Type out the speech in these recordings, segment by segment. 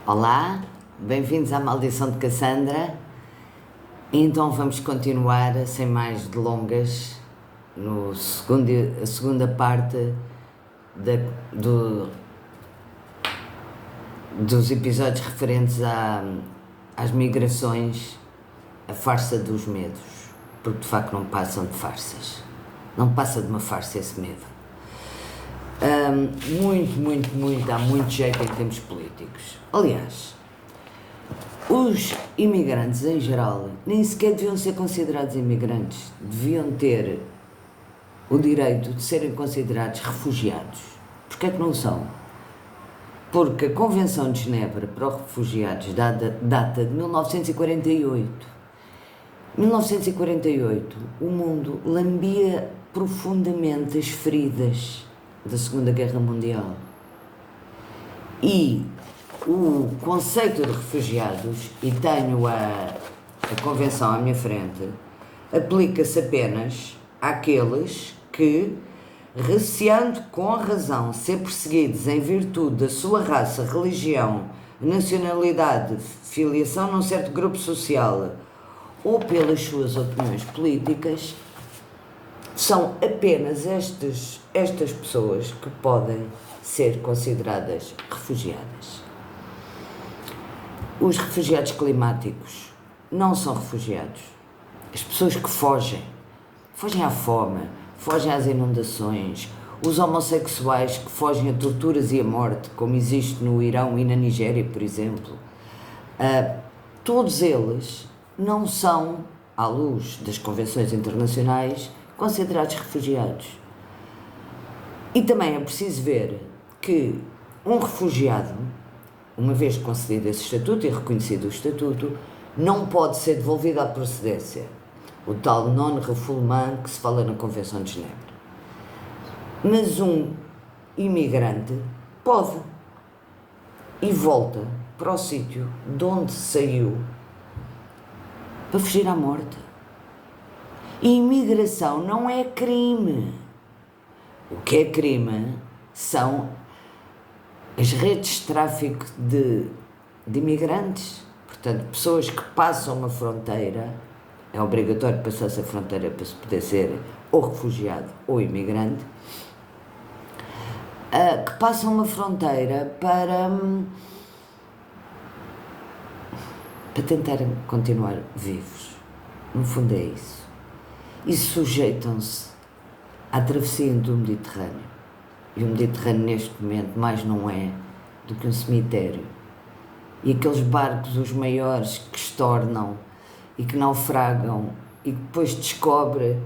Olá, bem-vindos à Maldição de Cassandra. Então vamos continuar, sem mais delongas, a segunda parte dos episódios referentes às migrações, a farsa dos medos, porque de facto não passam de farsas. Não passa de uma farsa esse medo. Há muito jeito em termos políticos. Aliás, os imigrantes em geral nem sequer deviam ser considerados imigrantes, deviam ter o direito de serem considerados refugiados. Porquê é que não são? Porque a Convenção de Genebra para os Refugiados data de 1948. Em 1948, o mundo lambia profundamente as feridas da Segunda Guerra Mundial. E o conceito de refugiados, e tenho a Convenção à minha frente, aplica-se apenas àqueles que, receando com razão ser perseguidos em virtude da sua raça, religião, nacionalidade, filiação num certo grupo social ou pelas suas opiniões políticas, são apenas estas pessoas que podem ser consideradas refugiadas. Os refugiados climáticos não são refugiados. As pessoas que fogem à fome, fogem às inundações, os homossexuais que fogem a torturas e a morte, como existe no Irão e na Nigéria, por exemplo, todos eles não são, à luz das convenções internacionais, considerados refugiados. E também é preciso ver que um refugiado, uma vez concedido esse estatuto e reconhecido o estatuto, não pode ser devolvido à procedência, o tal non-refoulement que se fala na Convenção de Genebra. Mas um imigrante pode e volta para o sítio de onde saiu para fugir à morte. E imigração não é crime. O que é crime são as redes de tráfico de imigrantes. Portanto, pessoas que passam uma fronteira, é obrigatório passar-se a fronteira para se poder ser ou refugiado ou imigrante, que passam uma fronteira para tentar continuar vivos. No fundo é isso. E sujeitam-se à travessia do Mediterrâneo. E o Mediterrâneo neste momento mais não é do que um cemitério. E aqueles barcos, os maiores, que estornam e que naufragam e depois descobre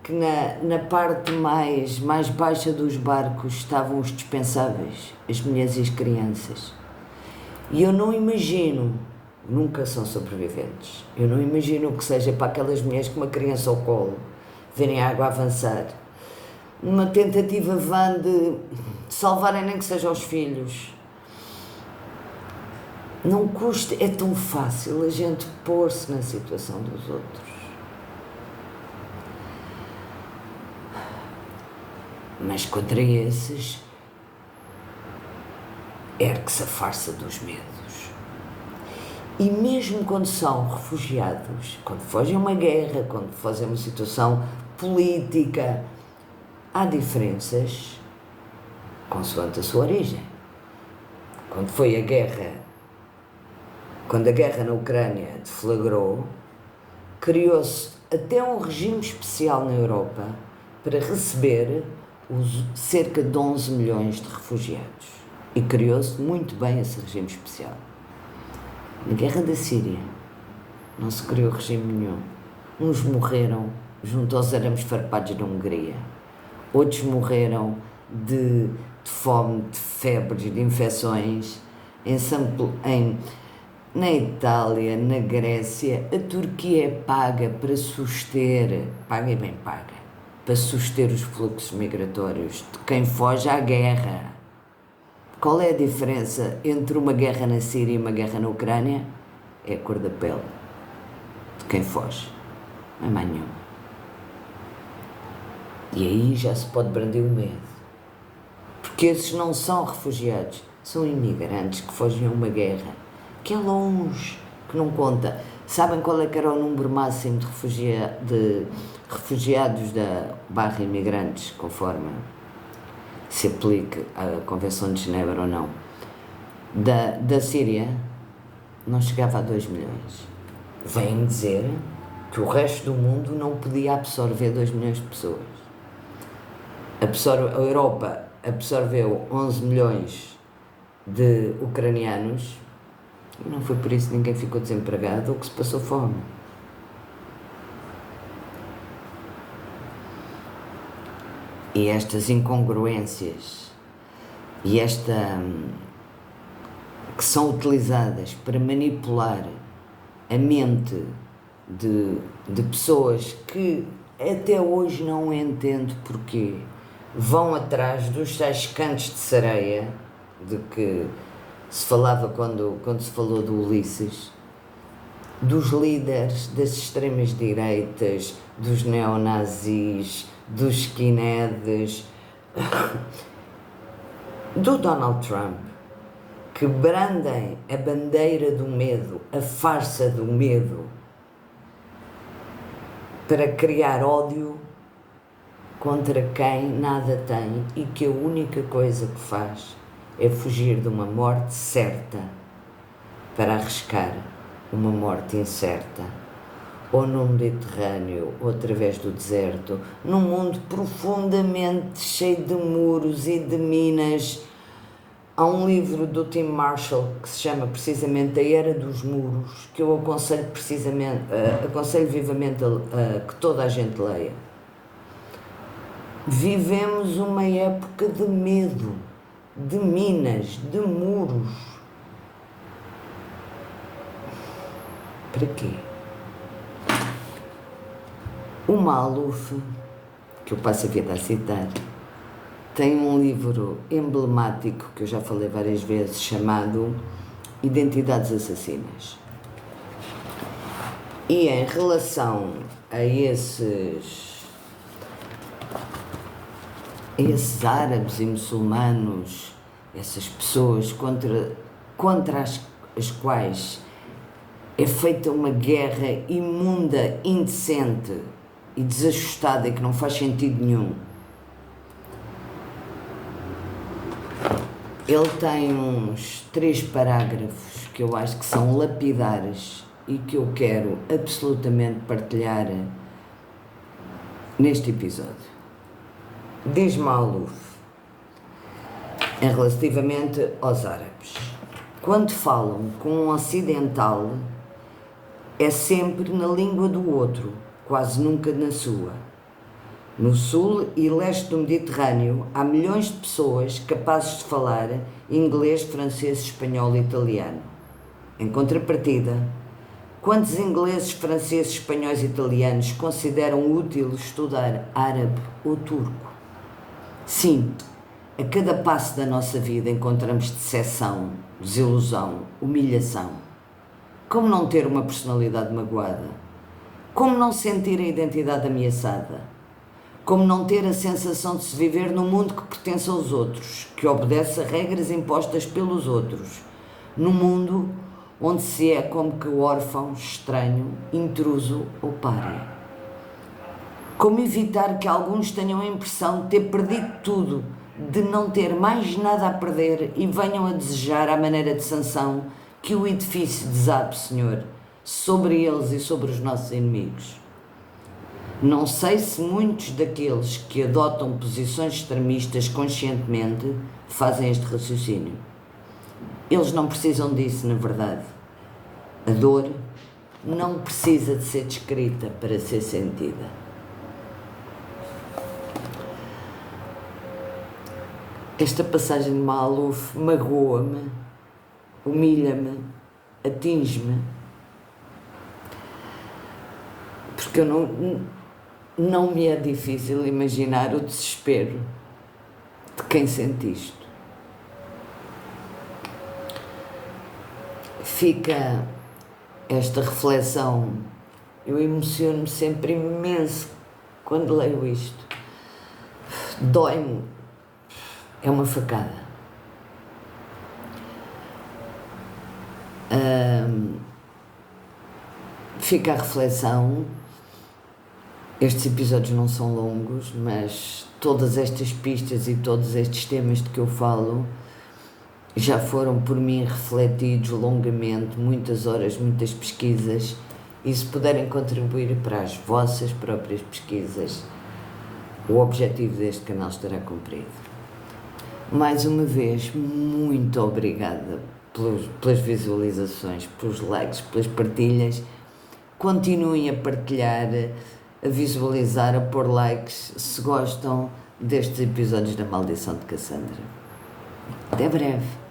que na parte mais baixa dos barcos estavam os dispensáveis, as mulheres e as crianças. E eu não imagino, nunca são sobreviventes, eu não imagino o que seja para aquelas mulheres com uma criança ao colo, verem a água avançar, numa tentativa vã de salvarem nem que seja os filhos. Não custa, é tão fácil a gente pôr-se na situação dos outros. Mas contra esses, ergue-se a farsa dos medos. E mesmo quando são refugiados, quando fogem a uma guerra, quando fogem a uma situação política, há diferenças consoante a sua origem. Quando a guerra na Ucrânia deflagrou, criou-se até um regime especial na Europa para receber os cerca de 11 milhões de refugiados. E criou-se muito bem esse regime especial. Na guerra da Síria não se criou regime nenhum. Uns morreram junto aos arames farpados da Hungria. Outros morreram de fome, de febres, de infecções. Na Itália, na Grécia, a Turquia é paga para suster, paga e bem paga, para suster os fluxos migratórios de quem foge à guerra. Qual é a diferença entre uma guerra na Síria e uma guerra na Ucrânia? É a cor da pele de quem foge, não é mais nenhum. E aí já se pode brandir o medo, porque esses não são refugiados, são imigrantes que fogem a uma guerra. que é longe, que não conta. Sabem qual é que era o número máximo de refugiados barra imigrantes, conforme se aplique a Convenção de Genebra ou não? Da Síria, não chegava a 2 milhões. Vêm dizer que o resto do mundo não podia absorver 2 milhões de pessoas. A Europa absorveu 11 milhões de ucranianos e não foi por isso que ninguém ficou desempregado ou que se passou fome. E estas incongruências e que são utilizadas para manipular a mente de pessoas que até hoje não entendo porquê, vão atrás dos tais cantos de sereia de que se falava quando se falou do Ulisses, dos líderes das extremas direitas, dos neonazis, dos skinheads, do Donald Trump, que brandem a bandeira do medo, a farsa do medo, para criar ódio contra quem nada tem e que a única coisa que faz é fugir de uma morte certa para arriscar uma morte incerta, ou no Mediterrâneo, ou através do deserto, num mundo profundamente cheio de muros e de minas. Há um livro do Tim Marshall que se chama precisamente A Era dos Muros, que eu aconselho vivamente que toda a gente leia. Vivemos uma época de medo, de minas, de muros. Para quê? O Maluf, que eu passo a vida a citar, tem um livro emblemático que eu já falei várias vezes, chamado Identidades Assassinas. E em relação a esses árabes e muçulmanos, essas pessoas contra as quais é feita uma guerra imunda, indecente e desajustada e que não faz sentido nenhum. Ele tem uns 3 parágrafos que eu acho que são lapidares e que eu quero absolutamente partilhar neste episódio. Diz Maluf, relativamente aos árabes: quando falam com um ocidental, é sempre na língua do outro, quase nunca na sua. No sul e leste do Mediterrâneo há milhões de pessoas capazes de falar inglês, francês, espanhol e italiano. Em contrapartida, quantos ingleses, franceses, espanhóis e italianos consideram útil estudar árabe ou turco? Sim, a cada passo da nossa vida encontramos decepção, desilusão, humilhação. Como não ter uma personalidade magoada? Como não sentir a identidade ameaçada? Como não ter a sensação de se viver num mundo que pertence aos outros, que obedece a regras impostas pelos outros, num mundo onde se é como que órfão, estranho, intruso ou pária? Como evitar que alguns tenham a impressão de ter perdido tudo, de não ter mais nada a perder e venham a desejar, à maneira de Sansão, que o edifício desabe, Senhor, sobre eles e sobre os nossos inimigos? Não sei se muitos daqueles que adotam posições extremistas conscientemente fazem este raciocínio. Eles não precisam disso, na verdade. A dor não precisa de ser descrita para ser sentida. Esta passagem de Maluf magoa-me, humilha-me, atinge-me, porque eu não me é difícil imaginar o desespero de quem sente isto. Fica esta reflexão, eu emociono-me sempre imenso quando leio isto. Dói-me, é uma facada. Fica a reflexão. Estes episódios não são longos, mas todas estas pistas e todos estes temas de que eu falo já foram por mim refletidos longamente, muitas horas, muitas pesquisas, e se puderem contribuir para as vossas próprias pesquisas, o objetivo deste canal estará cumprido. Mais uma vez, muito obrigada pelas visualizações, pelos likes, pelas partilhas. Continuem a partilhar, a visualizar, a pôr likes se gostam destes episódios da Maldição de Cassandra. Até breve!